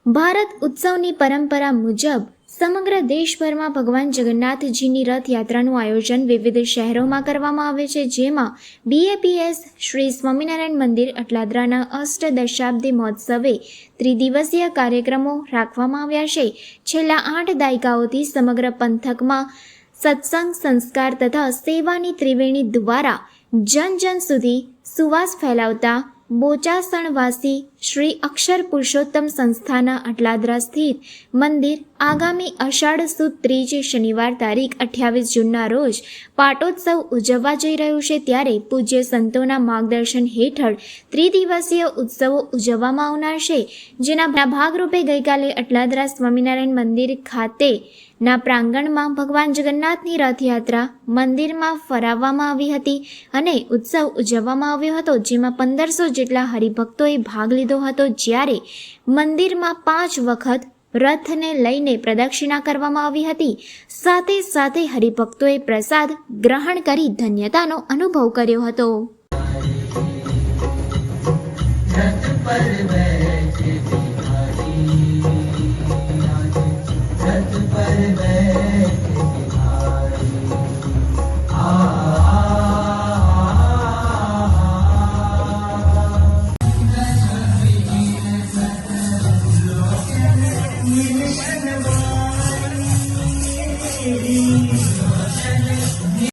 ભારત ઉત્સવની પરંપરા મુજબ સમગ્ર દેશભરમાં ભગવાન જગન્નાથજીની રથયાત્રાનું આયોજન વિવિધ શહેરોમાં કરવામાં આવે છે, જેમાં BAPS શ્રી સ્વામિનારાયણ મંદિર અટલાદરાના અષ્ટદશાબ્દી મહોત્સવે ત્રિદિવસીય કાર્યક્રમો રાખવામાં આવ્યા છે. છેલ્લા 8 દાયકાઓથી સમગ્ર પંથકમાં સત્સંગ, સંસ્કાર તથા સેવાની ત્રિવેણી દ્વારા જન જન સુધી સુવાસ ફેલાવતા બોચાસણવાસી શ્રી અક્ષર પુરુષોત્તમ સંસ્થાના અટલાદરા સ્થિત મંદિર આગામી અષાઢ સુદ ત્રીજ શનિવાર તારીખ 28 જૂનના રોજ પાટોત્સવ ઉજવવા જઈ રહ્યું છે. ત્યારે પૂજ્ય સંતોના માર્ગદર્શન હેઠળ ત્રિદિવસીય ઉત્સવો ઉજવવામાં આવનાર છે, જેના ભાગરૂપે ગઈકાલે અટલાદરા સ્વામિનારાયણ મંદિર ખાતે ના પ્રાંગણમાં ભગવાન જગન્નાથની રથયાત્રા મંદિરમાં ફરાવવામાં આવી હતી અને ઉત્સવ ઉજવવામાં આવ્યો હતો, જેમાં 1500 જેટલા હરિભક્તોએ ભાગ લીધો હતો. જ્યારે મંદિરમાં 5 વખત રથને લઈને પ્રદક્ષિણા કરવામાં આવી હતી. સાથે સાથે હરિભક્તોએ પ્રસાદ ગ્રહણ કરી ધન્યતાનો અનુભવ કર્યો હતો.